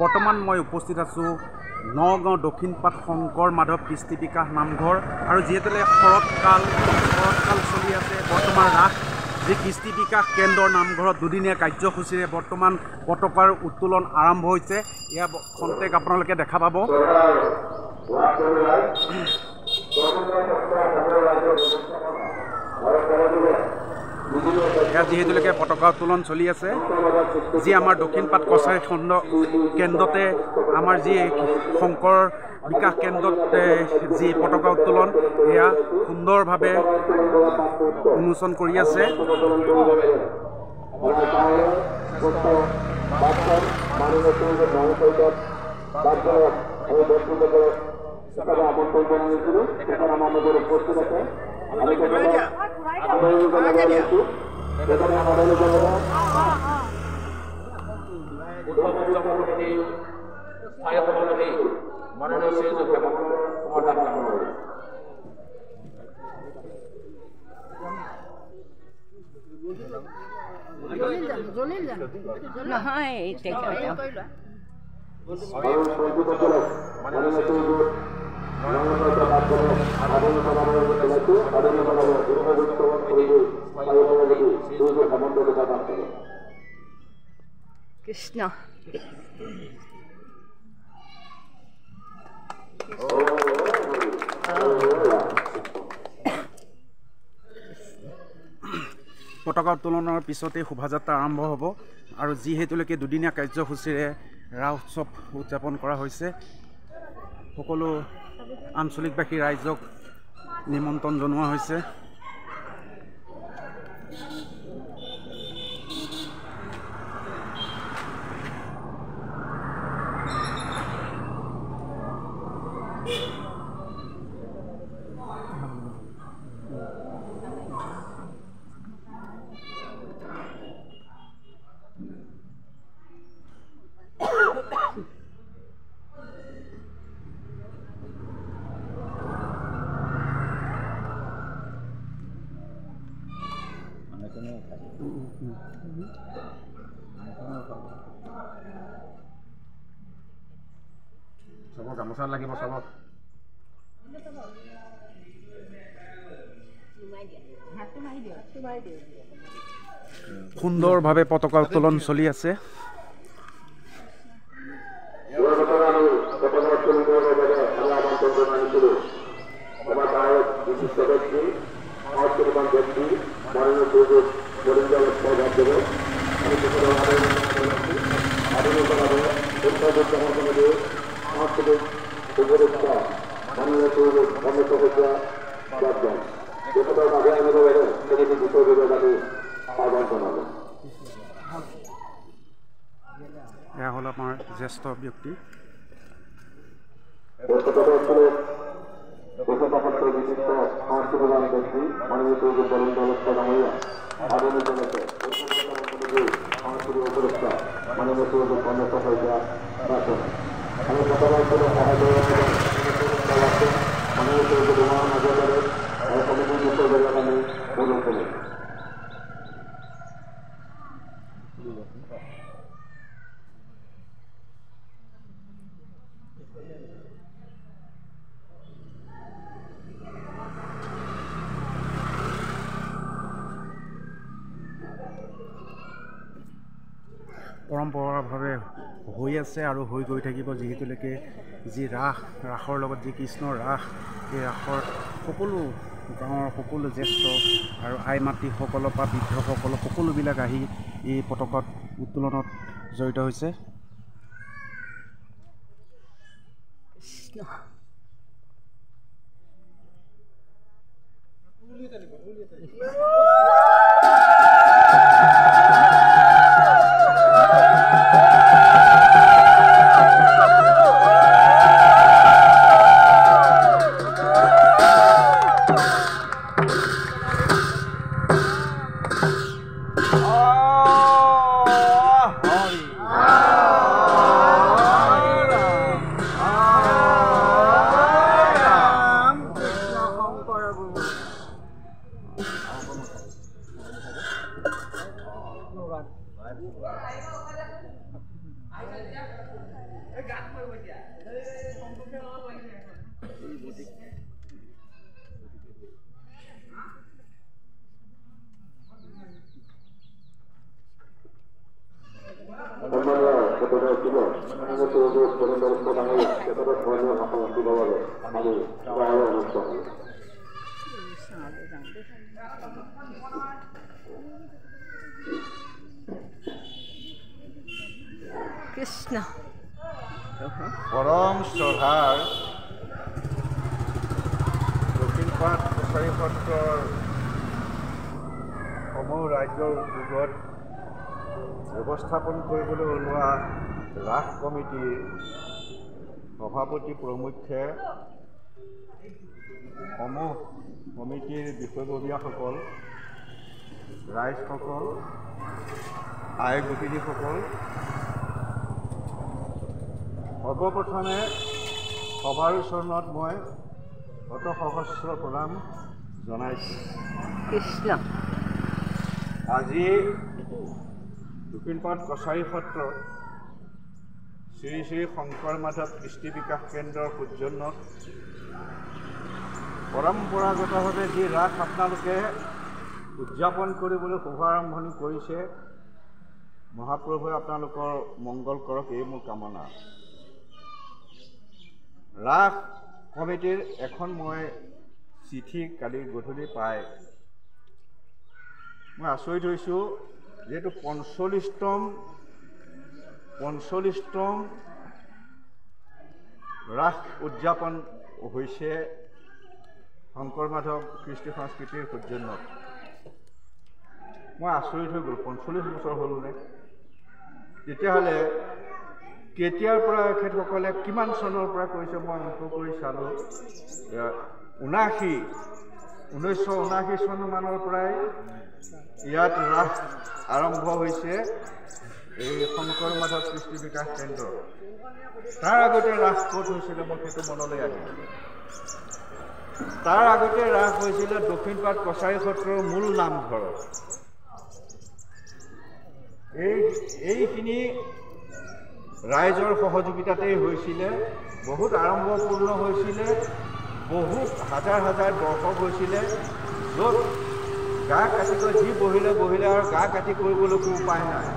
বৰ্তমান মই উপস্থিত আছোঁ নগাঁও দক্ষিণপাট শংকৰ মাধৱ কৃষ্টি বিকাশ নামঘৰ আৰু যিহেতু শৰৎকাল চলি আছে বৰ্তমান ৰাস যি কৃষ্টি বিকাশ কেন্দ্ৰৰ নামঘৰত দুদিনীয়া কাৰ্যসূচীৰে বৰ্তমান পতাকাৰ উত্তোলন আৰম্ভ হৈছে। এয়া খন্তেক আপোনালোকে দেখা পাব। এয়া যিহেতুলৈকে পতাকা উত্তোলন চলি আছে, যি আমাৰ দক্ষিণপাট কছাৰী খণ্ড কেন্দ্ৰতে আমাৰ যি শংকৰ বিকাশ কেন্দ্ৰত যি পতাকা উত্তোলন এয়া সুন্দৰভাৱে উন্মোচন কৰি আছে। কৃষ্ণ পতাকা উত্তোলনৰ পিছতে শোভাযাত্ৰা আৰম্ভ হ'ব আৰু যিহেতুলৈকে দুদিনীয়া কাৰ্যসূচীৰে ৰাস উৎসৱ উদযাপন কৰা হৈছে, সকলো আঞ্চলিকবাসী ৰাইজক নিমন্ত্ৰণ জনোৱা হৈছে। চবক গামোচা লাগিব, চবক সুন্দৰভাৱে পতাকা উত্তোলন চলি আছে। এয়া হ'ল আমাৰ জ্যেষ্ঠ ব্যক্তি। পৰম্পৰাভাৱে হৈ আছে আৰু হৈ গৈ থাকিব, যিহেতুলৈকে যি ৰাসৰ লগত যি কৃষ্ণৰ ৰাস, এই ৰাসৰ সকলো গাঁৱৰ সকলো জ্যেষ্ঠ আৰু আই মাতৃসকলৰ পৰা বৃদ্ধসকল সকলোবিলাক আহি এই পতাকাত উত্তোলনত জড়িত হৈছে। কৃষ্ণ পৰম শ্ৰদ্ধাৰ দক্ষিণপাট কছাৰী সত্ৰৰ সমূহ ৰাজ্যৰ উদ্যোগত ব্যৱস্থাপন কৰিবলৈ ওলোৱা ৰাস কমিটিৰ সভাপতি প্ৰমুখ্যে সমূহ কমিটিৰ বিষয়ববীয়াসকল, ৰাইজসকল, আই গোপিনীসকল, সৰ্বপ্ৰথমে সভাৰ চৰণত মই শত সহস্ৰ প্ৰণাম জনাইছোঁ। কৃষ্ণ আজি দক্ষিণপাট কছাৰী সত্ৰত শ্ৰী শ্ৰী শংকৰ মাধৱ কৃষ্টি বিকাশ কেন্দ্ৰৰ সৌজন্যত পৰম্পৰাগতভাৱে যি ৰাস আপোনালোকে উদযাপন কৰিবলৈ শুভাৰম্ভণি কৰিছে, মহাপ্ৰভুৱে আপোনালোকৰ মংগল কৰক, এই মোৰ কামনা। ৰাস কমিটিৰ এখন মই চিঠি কালি গধূলি পাই মই আচৰিত হৈছোঁ। যিহেতু ৪৫তম ৰাস উদযাপন হৈছে শংকৰ মাধৱ কৃষ্টি সংস্কৃতিৰ সৌজন্যত, মই আচৰিত হৈ গ'লোঁ। ৪৫ বছৰ হ'লনে? তেতিয়াহ'লে কেতিয়াৰ পৰা এখেতসকলে কিমান চনৰ পৰা কৰিছে মই অংক কৰি চালোঁ। 1979 চনমানৰ পৰাই ইয়াত ৰাস আৰম্ভ হৈছে এই শংকৰ মাধৱ কৃষ্টি বিকাশ কেন্দ্ৰ। তাৰ আগতে ৰাস ক'ত হৈছিলে মই সেইটো মনলৈ আহিল। তাৰ আগতে ৰাস হৈছিলে দক্ষিণপাট কছাৰী সত্ৰৰ মূল নামঘৰত। এইখিনি ৰাইজৰ সহযোগিতাতেই হৈছিলে, বহুত আড়ম্বৰপূৰ্ণ হৈছিলে, বহুত হাজাৰ হাজাৰ দৰ্শক হৈছিলে, য'ত গা কাটিকৈ যি বহিলে আৰু গা কাটি কৰিবলৈকো উপায় নাই।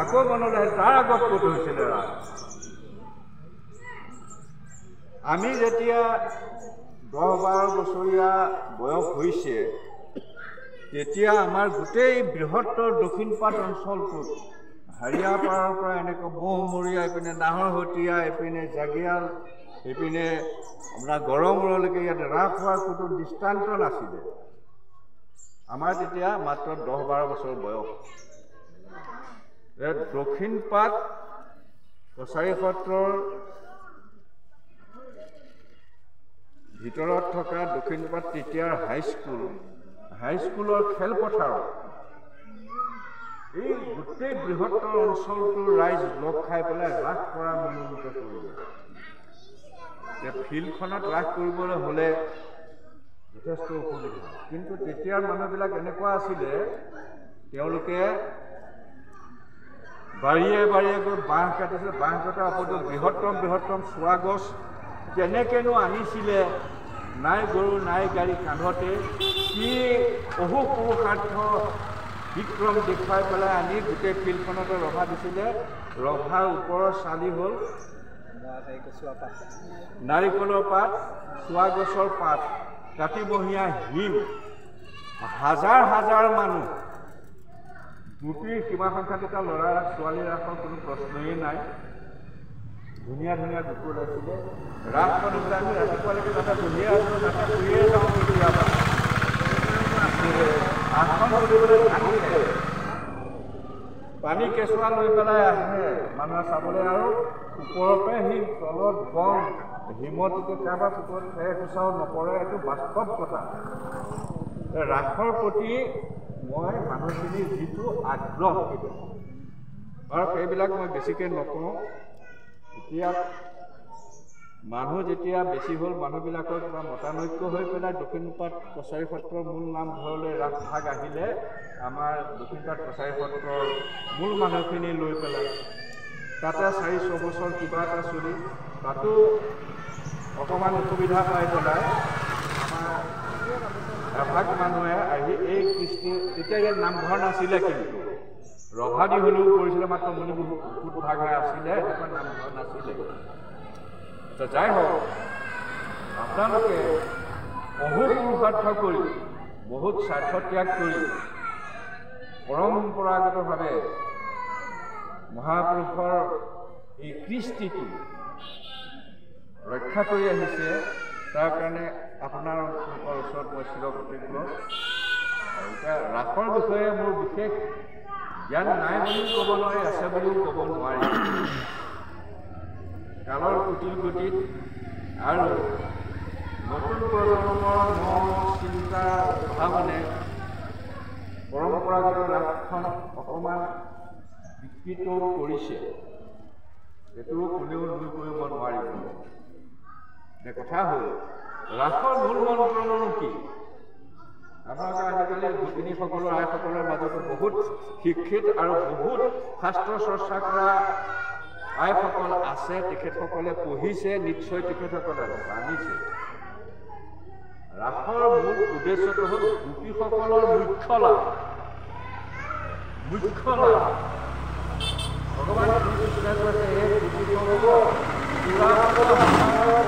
আকৌ মনলৈ তাৰ আগত ক'ত হৈছিলে ৰাস? আমি যেতিয়া 10-12 বছৰীয়া বয়স হৈছে, তেতিয়া আমাৰ গোটেই বৃহত্তৰ দক্ষিণপাট অঞ্চলটোত হাৰিয়াপাৰৰ পৰা এনেকৈ মহমৰীয়া, এইপিনে নাহৰহতীয়া, এইপিনে জাগিয়াল, এইপিনে আপোনাৰ গড়মূৰলৈকে ইয়াত ৰাস হোৱাৰ কোনো দৃষ্টান্ত নাছিলে। আমাৰ তেতিয়া মাত্ৰ 10-12 বছৰ বয়স। দক্ষিণপাট কছাৰী সত্ৰৰ ভিতৰত থকা দক্ষিণপাট তৃতীয়াৰ হাইস্কুলৰ খেলপথাৰত এই গোটেই বৃহত্তৰ অঞ্চলটোৰ ৰাইজ লগ খাই পেলাই ৰাস কৰা মনোনীত কৰিলে। ফিল্ডখনত ৰাস কৰিবলৈ হ'লে যথেষ্ট অসুবিধা, কিন্তু তেতিয়াৰ মানুহবিলাক এনেকুৱা আছিলে, তেওঁলোকে বাৰীয়ে বাৰীয়ে গৈ বাঁহ কাটিছিলে। বাঁহ কটাৰ ওপৰতো বৃহত্তম চোৱা গছ কেনেকেনো আনিছিলে, নাই গৰু নাই গাড়ী কান্ধতে, কি অহোপুৰুষাৰ্থ বিক্ৰম দেখুৱাই পেলাই আনি গোটেই ফিল্ডখনতে ৰভা দিছিলে। ৰভাৰ ওপৰৰ চালি হ'ল নাৰিকলৰ পাত, চোৱা গছৰ পাত, কাতিমহীয়া হিম, হাজাৰ হাজাৰ মানুহ, গোটেই সীমা সংখ্যাত এটা ল'ৰা ছোৱালী ৰাসৰ কোনো প্ৰশ্নই নাই। ধুনীয়া ধুনীয়া গোট ওলাইছিলে। ৰাসখন হ'লে আমি ৰাতিপুৱালৈকে তাতে বহিয়ে আছিলোঁ, তাতে ফুৰিয়ে যাওঁ কেতিয়াবা। আসন কৰিবলৈ আহিলে পানী কেঁচুৱা লৈ পেলাই আহে মানুহে চাবলৈ, আৰু ওপৰতে সি তলত গম হিমত কাৰোবাৰ ওপৰত ফেৰ খোচাও নপৰে। এইটো বাস্তৱ কথা। ৰাসৰ প্ৰতি মই মানুহখিনিৰ যিটো আগ্ৰহ, আৰু সেইবিলাক মই বেছিকৈ নকওঁ। এতিয়া মানুহ যেতিয়া বেছি হ'ল, মানুহবিলাকৰ কিবা মতানৈক্য হৈ পেলাই দক্ষিণপাট কছাৰী সত্ৰৰ মূল নামঘৰলৈ ৰাস ভাগ আহিলে। আমাৰ দক্ষিণপাট কছাৰী সত্ৰৰ মূল মানুহখিনি লৈ পেলাই তাতে 4-6 বছৰ কিবা এটা চলি তাতো অকণমান অসুবিধা পাই পেলাই আমাৰ এভাগ মানুহে আহি এই কৃষ্টি তেতিয়া ইয়াত নামঘৰ নাছিলে কিন্তু ৰভাদি হ'লেও কৰিছিলে মাত্ৰ মুনি বহুত ভাগহে আছিলে এনেকুৱা নামঘৰ নাছিলে যাই হওক আপোনালোকে বহু পুৰুষাৰ্থ কৰি বহুত স্বাৰ্থ ত্যাগ কৰি পৰম্পৰাগতভাৱে মহাপুৰুষৰ এই কৃষ্টিটো ৰক্ষা কৰি আহিছে তাৰ কাৰণে আপোনালোকৰ ওচৰত মই চিৰকৃতজ্ঞ আৰু এতিয়া ৰাসৰ বিষয়ে মোৰ বিশেষ জ্ঞান নাই বুলিও ক'ব নোৱাৰি আছে বুলিও ক'ব নোৱাৰি কালৰ কুটিল গতিত আৰু নতুন প্ৰজন্মৰ চিন্তাৰ অভাৱনে পৰম্পৰাগত ৰাসখন অকণমান বিকৃত কৰিছে এইটো কোনেও নুই কৰিব নোৱাৰিব কথা হ'ল ৰাসৰ মূল মন্ত্ৰনো কি আপোনালোকে আজিকালি গোপিনীসকলৰ আইসকলৰ মাজতো বহুত শিক্ষিত আৰু বহুত শাস্ত্ৰ চৰ্চা কৰা আইসকল আছে তেখেতসকলে পঢ়িছে নিশ্চয় তেখেতসকলে জানিছে ৰাসৰ মূল উদ্দেশ্যটো হ'ল গোপীসকলৰ মুখ্য লাভ ভগৱান শ্ৰীকৃষ্ণই কৈছে হে গোপীসকল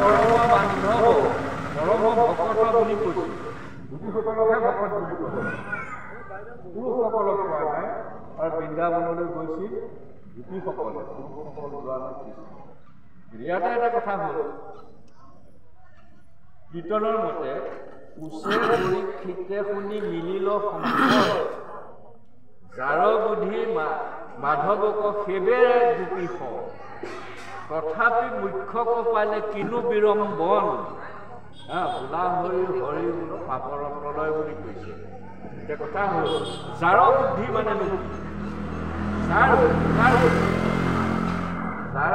পৰম বান্ধৱ পৰম ভকত বুলি কৈছে গোপীসকলকহে ভকত বুলি কৈছে পুৰুষসকলক কোৱা নাই আৰু বৃন্দাবনলৈ গৈছিল গোপীসকলে পুৰুষসকল যোৱা নাই কৃষ্ণ ইয়াতে এটা কথা হ'ল কীৰ্তনৰ মতে উচে পৰীক্ষিতে শুনি মিলিল সম্পদ যাৰ বুদ্ধি মাধৱক সেবেৰে গোপী তথাপি মুখ্যক পালে কিনো বিৰম্বন বোলা হৰি হৰি বোলো পাপৰ প্ৰলয় বুলি কৈছে এতিয়া কথা হ'ল যাৰ বুদ্ধি মানে যাৰ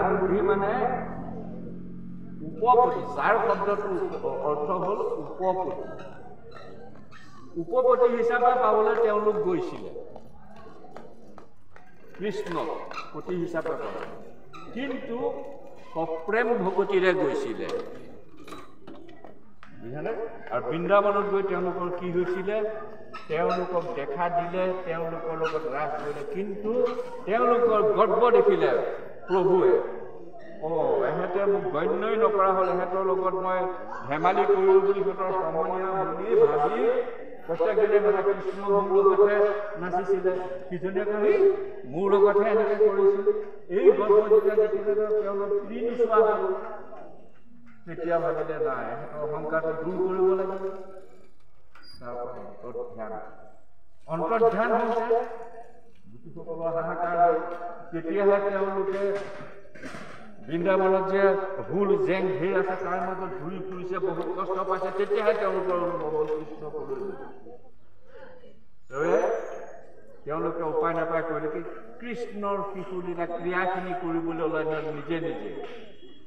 বুদ্ধি মানে উপপতি যাৰ শব্দটোৰ অৰ্থ হ'ল উপপতি হিচাপে পাবলৈ তেওঁলোক গৈছিলে কৃষ্ণক পতি হিচাপে পাবলৈ কিন্তু সপ্ৰেম ভকতিৰে গৈছিলে আৰু বৃন্দাবনত গৈ তেওঁলোকৰ কি হৈছিলে তেওঁলোকক দেখা দিলে তেওঁলোকৰ লগত ৰাস কৰিলে কিন্তু তেওঁলোকৰ গৰ্ব দেখিলে প্ৰভুৱে এহেঁতে মোক গণ্যই নকৰা হ'ল এহেঁতৰ লগত মই ধেমালি কৰোঁ বুলি সিহঁতৰ সমনীয়া বুলি ভাবি প্ৰত্যেকজনে মানে কৃষ্ণ মোৰ লগতহে নাচিছিলে কিজনীয়ে কয় মোৰ লগতহে এনেকৈ কৰিছিল এই গৰ্ব যেতিয়া দেখিলে তেওঁলোক কি নোচোৱা হ'ল তেতিয়া ভাবিলে নাই এহেঁতৰ অহংকাৰটো দূৰ কৰিব লাগিব অন্তৰ্ধ্যান হৈছে গোপীসকলৰ হাহাকাৰ হ'ল তেতিয়াহে তেওঁলোকে বৃন্দাবনত যে হুল জেং ঢেৰ আছে তাৰ মাজত ঘূৰি ফুৰিছে বহুত কষ্ট পাইছে তেতিয়াহে তেওঁলোকৰ অনুভৱ হ'ল কৃষ্ণ ক'বলৈ তেওঁলোকে উপায় নাপায় কৰিলে কি কৃষ্ণৰ শিশুলীলা ক্ৰিয়াখিনি কৰিবলৈ ওলাই নিজে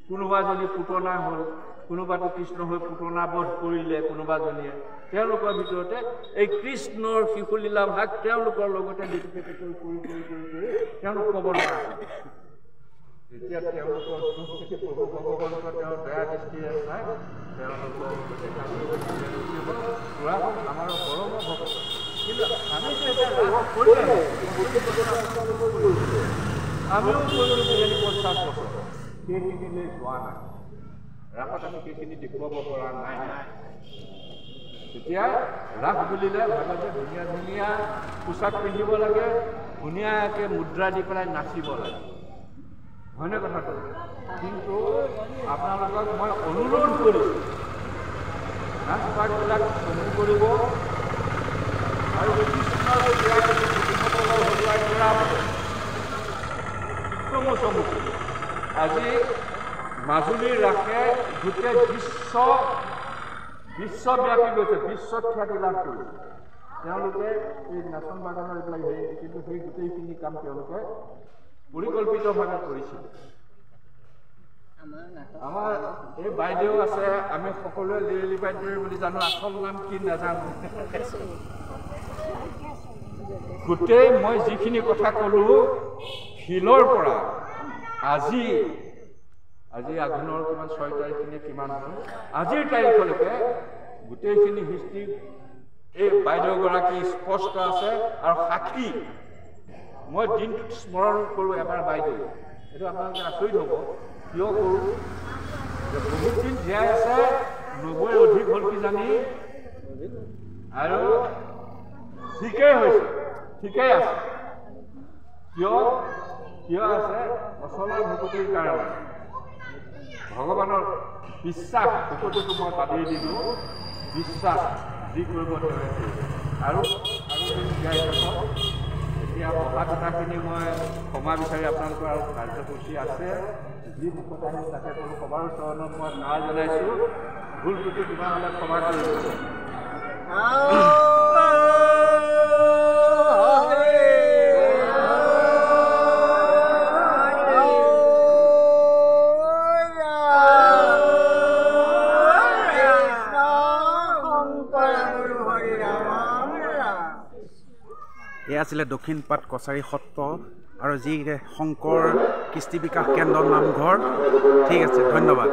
কোনোবা যদি পুতনা হ'ল কোনোবাটো কৃষ্ণ হৈ পুতনা বধ কৰিলে কোনোবাজনীয়ে তেওঁলোকৰ ভিতৰতে এই কৃষ্ণৰ শিশুলীলা ভাগ তেওঁলোকৰ লগতে কৰি তেওঁলোক ক'ব নোৱাৰা এতিয়া তেওঁলোকৰ প্ৰভু ভগৱানক তেওঁ বেয়া দৃষ্টিৰে চাই তেওঁলোকৰ আমাৰ পৰম ভক্ত কিন্তু আমি যে এতিয়া আমিও কৰিলোঁ 50 বছৰ সেইখিনিলৈ যোৱা নাই ৰাসত আমি সেইখিনি দেখুৱাব পৰা নাই তেতিয়া ৰাস বুলিলে ভাবে যে ধুনীয়া ধুনীয়া পোচাক পিন্ধিব লাগে ধুনীয়াকৈ মুদ্ৰা দি পেলাই নাচিব লাগে হয়নে কথাটো কিন্তু আপোনালোকক মই অনুৰোধ কৰিছোঁ নাচ বাগবিলাক কমি কৰিব আৰু আজি মাজুলীৰ ৰাসে গোটেই বিশ্বব্যাপী গৈছে বিশ্বত খ্যাতি লাভ কৰিছে তেওঁলোকে এই নাচন বাগানৰ এইবিলাক হেৰি কিন্তু সেই গোটেইখিনি কাম তেওঁলোকে পৰিকল্পিতভাৱে কৰিছিল আমাৰ এই বাইদেউ আছে আমি সকলোৱে লিৰেলি বাইদেউ বুলি জানো আচল নাম কি নাজানো গোটেই মই যিখিনি কথা ক'লোঁ শিলৰ পৰা আজি আঘোণৰ কিমান 6 তাৰিখখিনি কিমান হ'ল আজিৰ তাৰিখলৈকে গোটেইখিনি হিষ্ট্ৰী এই বাইদেউগৰাকী স্পষ্ট আছে আৰু সাক্ষী মই দিনটোত স্মৰণ কৰোঁ এবাৰ বাইদেউ এইটো আপোনালোকে আচৰিত হ'ব কিয় কৰোঁ বহুত দিন জীয়াই আছে 90 অধিক হ'ল কিজানি আৰু ঠিকেই হৈছে ঠিকেই আছে কিয় আছে অচলৰ ভকতিৰ কাৰণে ভগৱানৰ বিশ্বাস ভকতিটো মই বাদেই দিলোঁ বিশ্বাস যি কৰিব ধৰে আৰু জীয়াই থাকক এতিয়া পঢ়া কথাখিনি মই ক্ষমা বিচাৰি আপোনালোকৰ আৰু কাৰ্যসূচী আছে যি ভকত আহে তাকে কৰোঁ সবাৰ চৰণত মই সেৱা জনাইছোঁ ভুল ত্ৰুটি কিবা হ'লে ক্ষমা কৰিব এয়া আছিলে দক্ষিণপাট কছাৰী সত্ৰ আৰু যি শংকৰ কৃষ্টি বিকাশ কেন্দ্ৰৰ নামঘৰ ঠিক আছে ধন্যবাদ